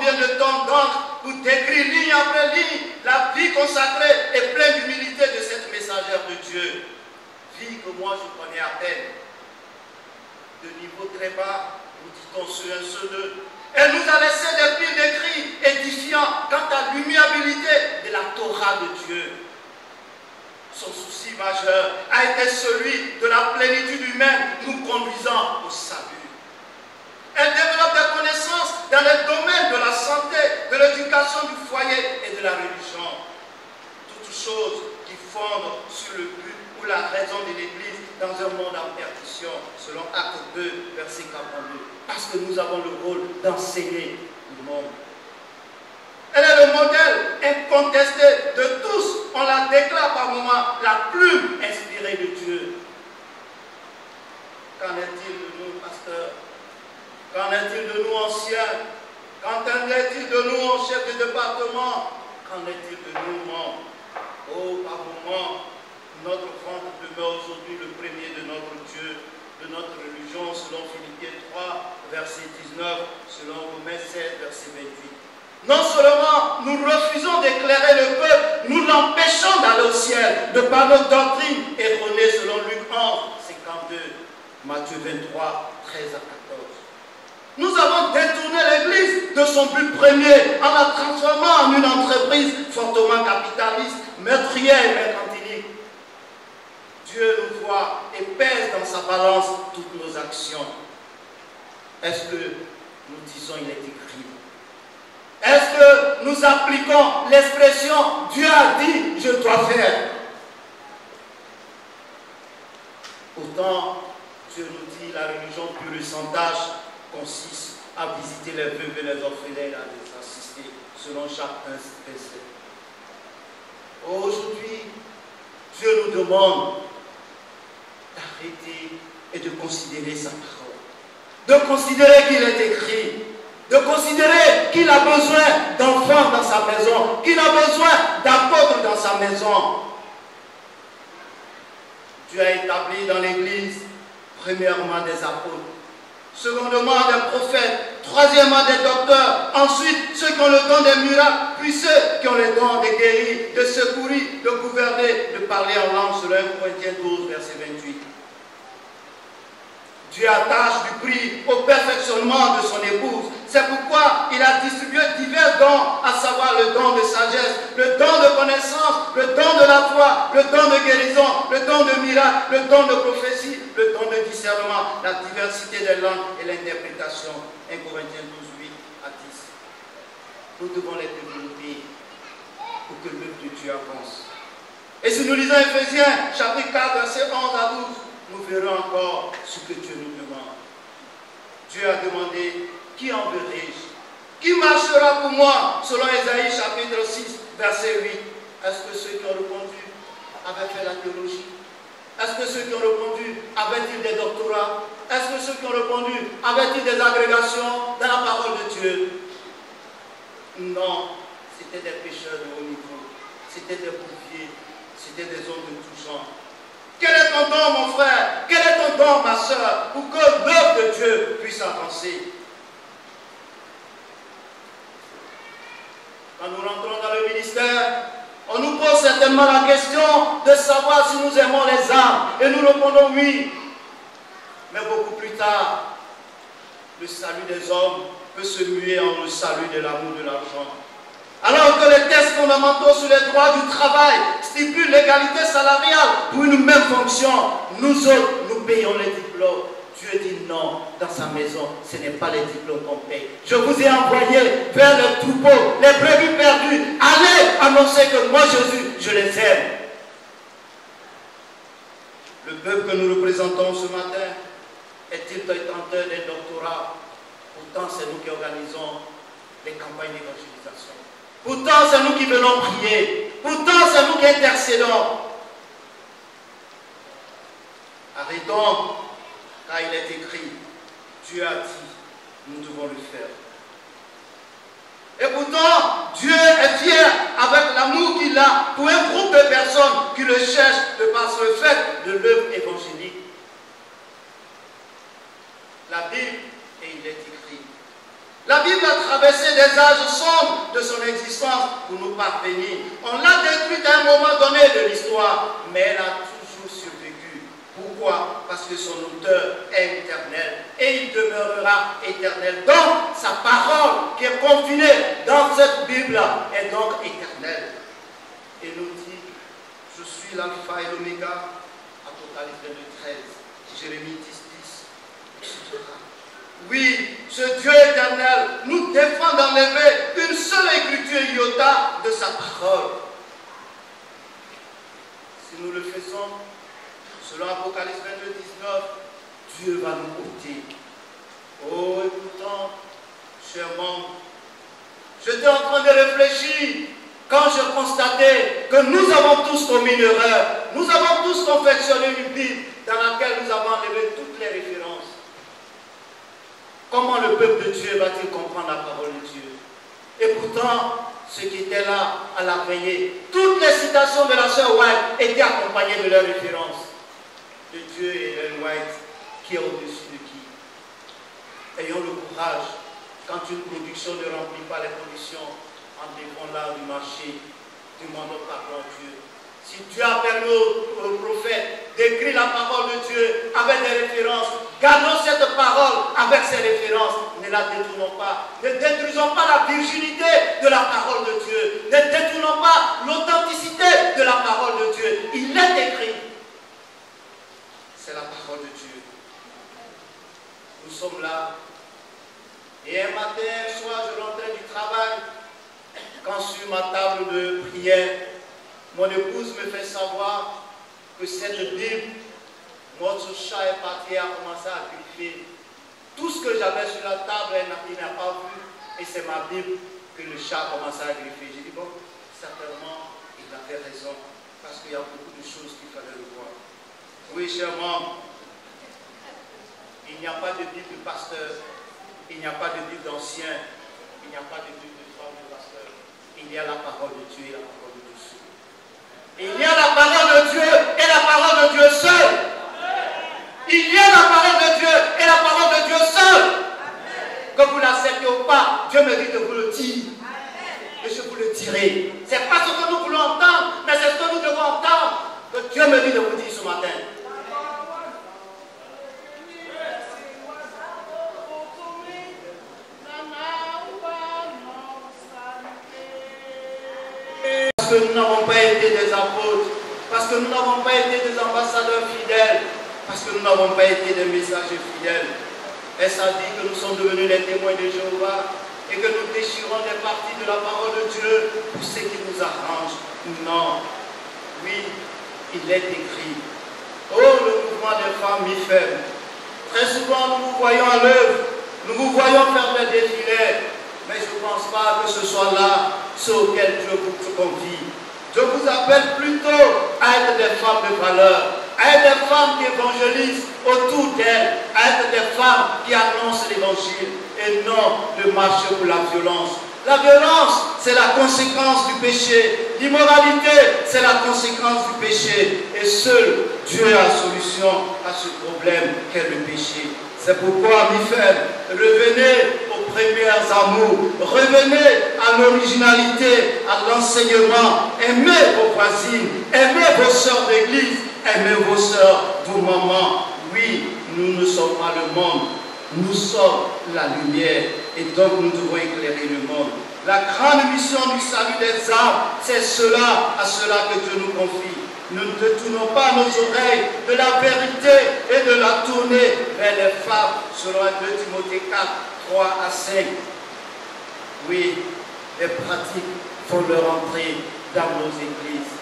combien de temps donc pour décrire ligne après ligne la vie consacrée et pleine d'humilité de cette messagère de Dieu. Vie que moi je connais à peine. De niveau très bas, nous dit-on sur un seul d'eux. Elle nous a laissé des piles d'écrits édifiants quant à l'immuabilité de la Torah de Dieu. Son souci majeur a été celui de la plénitude humaine nous conduisant au salut. Elle développe des connaissances dans les domaines de la santé, de l'éducation du foyer et de la religion. Toutes choses qui fondent sur le but ou la raison de l'Église dans un monde en perdition, selon Acte 2, verset 42. Parce que nous avons le rôle d'enseigner le monde. Elle est le modèle incontesté de tous. On la déclare par moments la plume inspirée de Dieu. Qu'en est-il de nous, pasteurs? Qu'en est-il de nous, anciens? Qu'en est-il de nous, en chef de département? Qu'en est-il de nous, membres? Oh, par moments, notre ventre demeure aujourd'hui le premier de notre Dieu, de notre religion, selon Philippiens 3, verset 19, selon Romains 16, verset 28. Non seulement nous refusons d'éclairer le peuple, nous l'empêchons d'aller au ciel, de par notre doctrine erronée selon Luc 11, 52, Matthieu 23, 13 à 14. Nous avons détourné l'Église de son but premier en la transformant en une entreprise fortement capitaliste, meurtrière et mercantilique. Dieu nous voit et pèse dans sa balance toutes nos actions. Est-ce que nous disons il est écrit? Est-ce que nous appliquons l'expression Dieu a dit, je dois faire? Pourtant, Dieu nous dit la religion pure et sans tâche consiste à visiter les veuves et les orphelins et à les assister, selon Jacques 1, verset. Aujourd'hui, Dieu nous demande d'arrêter et de considérer sa parole, de considérer qu'il est écrit, de considérer qu'il a besoin d'enfants dans sa maison, qu'il a besoin d'apôtres dans sa maison. Dieu a établi dans l'Église, premièrement des apôtres, secondement des prophètes, troisièmement des docteurs, ensuite ceux qui ont le don des miracles, puis ceux qui ont le don de guérir, de secourir, de gouverner, de parler en langue, selon 1 Corinthiens 12, verset 28. Dieu attache du prix au perfectionnement de son épouse. C'est pourquoi il a distribué divers dons, à savoir le don de sagesse, le don de connaissance, le don de la foi, le don de guérison, le don de miracle, le don de prophétie, le don de discernement, la diversité des langues et l'interprétation. 1 Corinthiens 12, 8 à 10. Nous devons les développer pour que l'œuvre de Dieu avance. Et si nous lisons Éphésiens, chapitre 4, verset 11 à 12, nous verrons encore ce que Dieu nous demande. Dieu a demandé, qui enverrai-je? Qui marchera pour moi? Selon Ésaïe chapitre 6, verset 8. Est-ce que ceux qui ont répondu avaient fait la théologie? Est-ce que ceux qui ont répondu avaient-ils des doctorats? Est-ce que ceux qui ont répondu avaient-ils des agrégations dans la parole de Dieu? Non, c'était des pécheurs de haut niveau. C'était des bourbiers. C'était des hommes de tout genre. Quel est ton don, mon frère? Quel est ton don, ma soeur, pour que l'œuvre de Dieu puisse avancer? Quand nous rentrons dans le ministère, on nous pose certainement la question de savoir si nous aimons les âmes. Et nous répondons oui. Mais beaucoup plus tard, le salut des hommes peut se muer en le salut de l'amour de l'argent. Alors que les textes fondamentaux sur les droits du travail stipulent l'égalité salariale pour une même fonction, nous autres, nous payons les diplômes. Dieu dit non, dans sa maison, ce n'est pas les diplômes qu'on paye. Je vous ai envoyé vers les troupeaux, les brebis perdues. Allez annoncer que moi, Jésus, je les aime. Le peuple que nous représentons ce matin est-il détenteur des doctorats? Pourtant, c'est nous qui organisons les campagnes d'évangélisation. Pourtant, c'est nous qui venons prier. Pourtant, c'est nous qui intercédons. Arrêtons, car il est écrit, Dieu a dit, nous devons le faire. Et pourtant, Dieu est fier avec l'amour qu'il a pour un groupe de personnes qui le cherchent de par le fait de l'œuvre évangélique. La Bible, et il est écrit, La Bible a traversé des âges sombres de son existence pour nous parvenir. On l'a détruite à un moment donné de l'histoire, mais elle a toujours survécu. Pourquoi? Parce que son auteur est éternel et il demeurera éternel. Donc, sa parole qui est confinée dans cette Bible-là est donc éternelle. Et nous dit, je suis l'alpha et l'oméga, Apocalypse 13, Jérémie 10, 10, etc. Oui, ce Dieu éternel nous défend d'enlever une seule écriture iota de sa parole. Si nous le faisons, selon Apocalypse 22, 19, Dieu va nous ôter. Oh, écoutons, chers membres, j'étais en train de réfléchir quand je constatais que nous avons tous commis une erreur. Nous avons tous confectionné une Bible dans laquelle nous avons enlevé toutes les références. Comment le peuple de Dieu va-t-il comprendre la parole de Dieu? Et pourtant, ceux qui étaient là à la veillée, toutes les citations de la sœur White étaient accompagnées de leurs références. De Dieu et Ellen White, qui est au-dessus de qui? Ayons le courage, quand une production ne remplit pas les conditions, en défendant l'art du marché, demandons pardon à Dieu. Si Dieu a permis aux prophètes d'écrire la parole de Dieu avec des références, gardons cette parole avec ces références, ne la détournons pas. Ne détruisons pas la virginité de la parole de Dieu. Ne détournons pas l'authenticité de la parole de Dieu. Il est écrit. C'est la parole de Dieu. Nous sommes là. Et un matin, un soir, je rentrais du travail. Quand sur ma table de prière, mon épouse me fait savoir que cette Bible, notre chat est parti et a commencé à griffer. Tout ce que j'avais sur la table, il n'a pas vu. Et c'est ma Bible que le chat a commencé à griffer. J'ai dit, bon, certainement, il avait raison. Parce qu'il y a beaucoup de choses qu'il fallait revoir. Oui, chers membres, il n'y a pas de Bible de pasteur. Il n'y a pas de Bible d'ancien. Il n'y a pas de Bible de femme de pasteur. Il y a la parole de Dieu et la parole de Dieu. Il y a la parole de Dieu et la parole de Dieu seul. Il y a la parole de Dieu et la parole de Dieu seul. Que vous l'acceptez ou pas, Dieu me dit de vous le dire. Et je vous le dirai. Ce n'est pas ce que nous voulons entendre, mais c'est ce que nous devons entendre. Que Dieu me dit de vous dire ce matin. Parce que nous n'avons pas été des apôtres, parce que nous n'avons pas été des ambassadeurs fidèles, parce que nous n'avons pas été des messagers fidèles. Est-ce à dire que nous sommes devenus les témoins de Jéhovah et que nous déchirons des parties de la parole de Dieu pour ce qui nous arrange? Non. Oui, il est écrit. Oh, le mouvement des femmes mi-faibles. Très souvent, nous vous voyons à l'œuvre, nous vous voyons faire des défilés, mais je ne pense pas que ce soit là ce auquel Dieu vous convie. Je vous appelle plutôt à être des femmes de valeur, à être des femmes qui évangélisent autour d'elles, à être des femmes qui annoncent l'évangile et non de marcher pour la violence. La violence, c'est la conséquence du péché. L'immoralité, c'est la conséquence du péché. Et seul Dieu a solution à ce problème qu'est le péché. C'est pourquoi, mes frères, revenez aux premiers amours, revenez à l'originalité, à l'enseignement, aimez vos voisines, aimez vos sœurs d'église, aimez vos sœurs, vos mamans. Oui, nous ne sommes pas le monde, nous sommes la lumière et donc nous devons éclairer le monde. La grande mission du salut des âmes, c'est cela, à cela que Dieu nous confie. Nous ne détournons pas nos oreilles de la vérité et de la tourner vers les femmes, selon 2 Timothée 4, 3 à 5. Oui, les pratiques font leur entrée dans nos églises.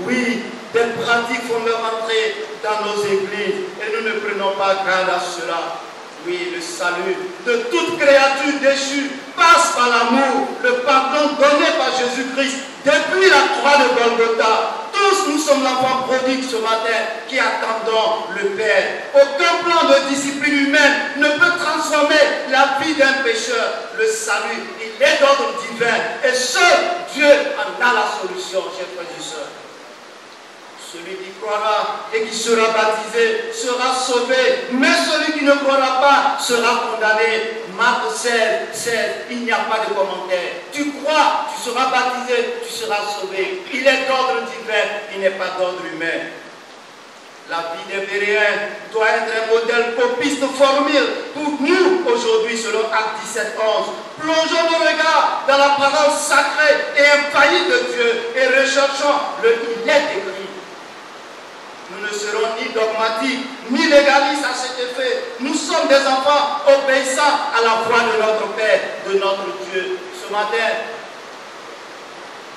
Oui, des pratiques font leur entrée dans nos églises et nous ne prenons pas garde à cela. Oui, le salut de toute créature déchue passe par l'amour, le pardon donné par Jésus-Christ depuis la croix de Golgotha. Tous nous sommes l'enfant prodigue ce matin qui attendons le Père. Aucun plan de discipline humaine ne peut transformer la vie d'un pécheur. Le salut, il est d'ordre divin et seul Dieu en a la solution, chers frères et sœurs. Celui qui croira et qui sera baptisé sera sauvé, mais celui qui ne croira pas sera condamné. Marc 16, il n'y a pas de commentaire. Tu crois, tu seras baptisé, tu seras sauvé. Il est d'ordre divin, il n'est pas d'ordre humain. La vie des Béréens doit être un modèle propice de formule pour nous aujourd'hui selon Actes 17, 11. Plongeons nos regards dans la parole sacrée et infaillible de Dieu et recherchons le il est écrit. Nous ne serons ni dogmatiques, ni légalistes à cet effet. Nous sommes des enfants obéissants à la voix de notre Père, de notre Dieu. Ce matin,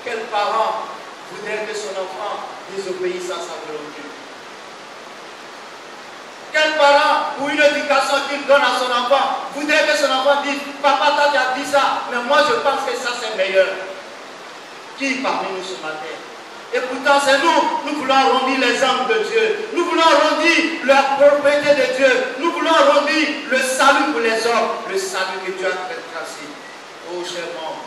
quel parent voudrait que son enfant désobéisse à sa volonté? Quel parent, pour une éducation qu'il donne à son enfant, voudrait que son enfant dise « Papa, toi tu as dit ça, mais moi je pense que ça c'est meilleur ». Qui parmi nous ce matin? Et pourtant c'est nous voulons arrondir les âmes de Dieu. Nous voulons arrondir la propriété de Dieu. Nous voulons arrondir le salut pour les hommes. Le salut que Dieu a fait tracé. Oh cher monde,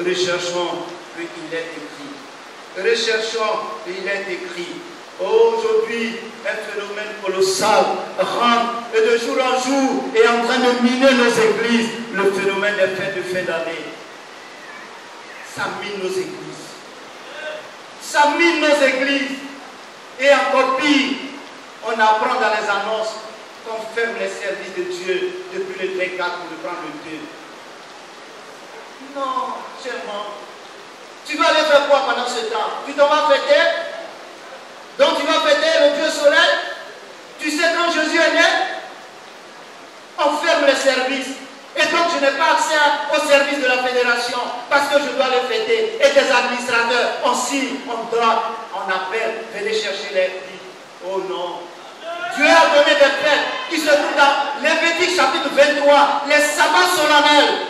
recherchons ce qu'il est écrit. Recherchons ce qu'il est écrit. Aujourd'hui, un phénomène colossal rentre et de jour en jour est en train de miner nos églises. Le phénomène des fêtes de fin d'année. Ça mine nos églises. Ça mine nos églises. Et encore pire, on apprend dans les annonces qu'on ferme les services de Dieu depuis le 24 pour le prendre le 2. Non, cher monde. Tu vas aller faire quoi pendant ce temps? Tu t'en vas fêter? Donc tu vas fêter le Dieu soleil? Tu sais quand Jésus est né? On ferme les services. Et donc je n'ai pas accès au service de la fédération parce que je dois les fêter. Et des administrateurs, on signe, on donne, on appelle, venez chercher les vies. Oh non. Dieu a donné des fêtes qui se trouvent dans Lévitique chapitre 23, les sabbats solennels.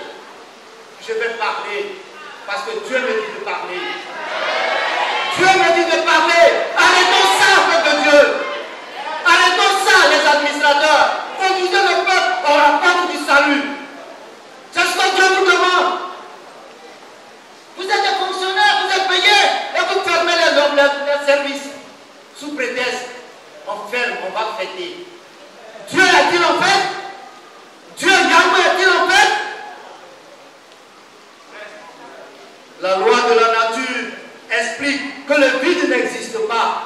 Je vais parler parce que Dieu me dit de parler. Dieu me dit de parler. Arrêtons ça, peuple de Dieu. Arrêtons ça, les administrateurs. Conduisez le peuple à la porte du salut. C'est ce que Dieu vous demande. Vous êtes des fonctionnaires, vous êtes payés et vous fermez les services. Sous prétexte, on ferme, on va fêter. Dieu a-t-il en fait? Dieu Yahweh a-t-il en fait? La loi de la nature explique que le vide n'existe pas.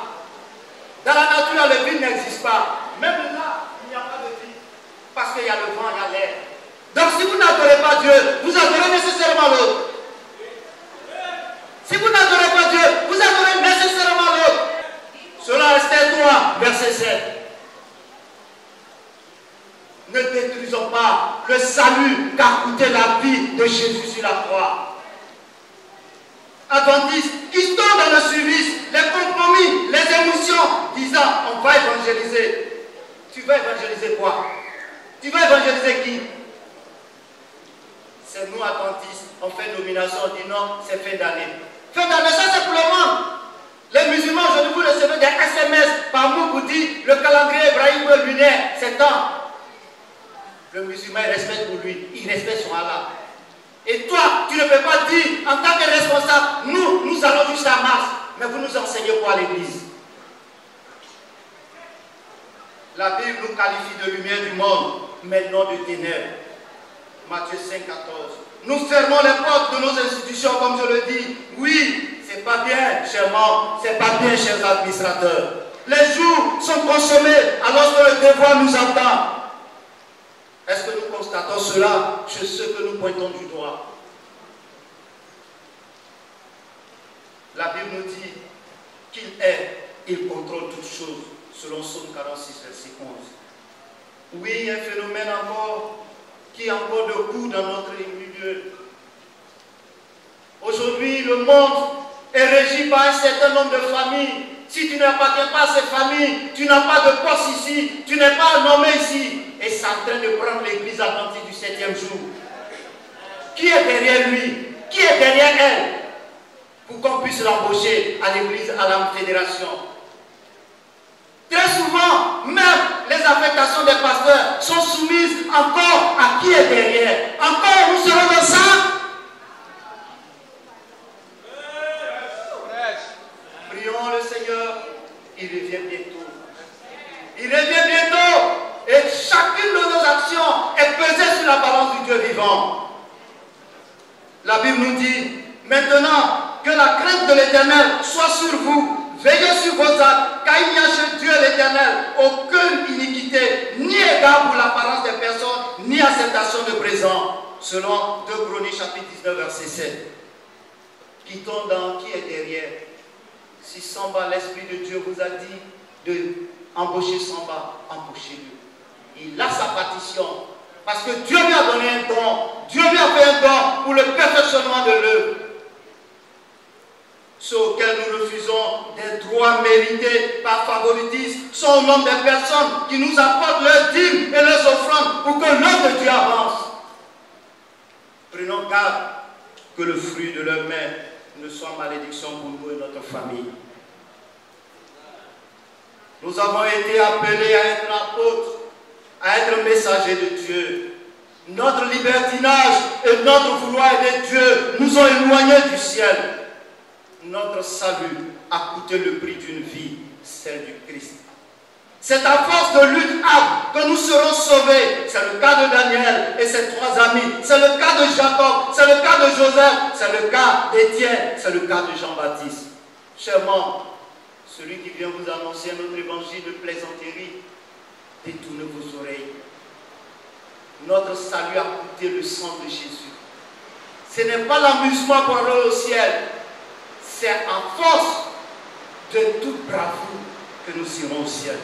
Dans la nature, le vide n'existe pas. Même là, il n'y a pas de vide. Parce qu'il y a le vent, il y a l'air. Donc si vous n'adorez pas Dieu, vous adorez nécessairement l'autre. Si vous n'adorez pas Dieu, vous adorez nécessairement l'autre. Selon Esther 3, verset 7. Ne détruisons pas le salut qu'a coûté la vie de Jésus sur la croix. Adventistes qui sont dans le service, les compromis, les émotions, disant on va évangéliser. Tu vas évangéliser quoi? Tu vas évangéliser qui? C'est nous adventistes, on fait une nomination, on dit non, c'est fin d'année. Fin d'année, ça c'est pour le monde. Les musulmans, aujourd'hui, vous recevez des SMS par mots pour dire le calendrier hébraïque lunaire, c'est temps. Le musulman, il respecte pour lui, il respecte son Allah. Et toi, tu ne peux pas dire, en tant que responsable, nous allons jusqu'à mars, mais vous nous enseignez quoi à l'église? La Bible nous qualifie de lumière du monde, mais non de ténèbres. Matthieu 5, 14. Nous fermons les portes de nos institutions, comme je le dis. Oui, c'est pas bien, chers membres, c'est pas bien, chers administrateurs. Les jours sont consommés alors que le devoir nous attend. Est-ce que nous constatons cela chez ceux que nous pointons du doigt? La Bible nous dit qu'il est, il contrôle toutes choses, selon Psaume 46, verset 11. Oui, un phénomène encore qui est encore de cours dans notre milieu. Aujourd'hui, le monde est régi par un certain nombre de familles. Si tu n'appartiens pas à ces familles, tu n'as pas de poste ici, tu n'es pas nommé ici. Et c'est en train de prendre l'église adventiste du 7e jour. Qui est derrière lui? Qui est derrière elle? Pour qu'on puisse l'embaucher à l'église, à la fédération. Très souvent, même les affectations des pasteurs sont soumises encore à qui est derrière. Encore, nous serons dans ça. Prions le Seigneur il revient bientôt. Il revient bientôt. Et chacune de nos actions est pesée sur la balance du Dieu vivant. La Bible nous dit, maintenant que la crainte de l'Éternel soit sur vous, veillez sur vos actes, car il n'y a chez Dieu l'Éternel aucune iniquité, ni égard pour l'apparence des personnes, ni acceptation de présent. Selon 2 Chroniques chapitre 19 verset 7. Quittons dans qui est derrière. Si Samba, l'Esprit de Dieu vous a dit d'embaucher Samba, embauchez-le. Il a sa partition. Parce que Dieu lui a donné un don. Dieu lui a fait un don pour le perfectionnement de l'œuvre. Ceux auxquels nous refusons des droits mérités par favoritisme sont au nombre des personnes qui nous apportent leurs dîmes et leurs offrandes pour que l'œuvre de Dieu avance. Prenons garde que le fruit de leurs mains ne soit malédiction pour nous et notre famille. Nous avons été appelés à être apôtres, à être messagers de Dieu. Notre libertinage et notre vouloir aider Dieu nous ont éloignés du ciel. Notre salut a coûté le prix d'une vie, celle du Christ. C'est à force de lutte âpre que nous serons sauvés. C'est le cas de Daniel et ses 3 amis. C'est le cas de Jacob. C'est le cas de Joseph. C'est le cas d'Étienne. C'est le cas de Jean-Baptiste. Chers membres, celui qui vient vous annoncer notre évangile de plaisanterie, détournez vos oreilles. Notre salut a coûté le sang de Jésus. Ce n'est pas l'amusement pour aller au ciel. C'est à force de toute bravoure que nous irons au ciel.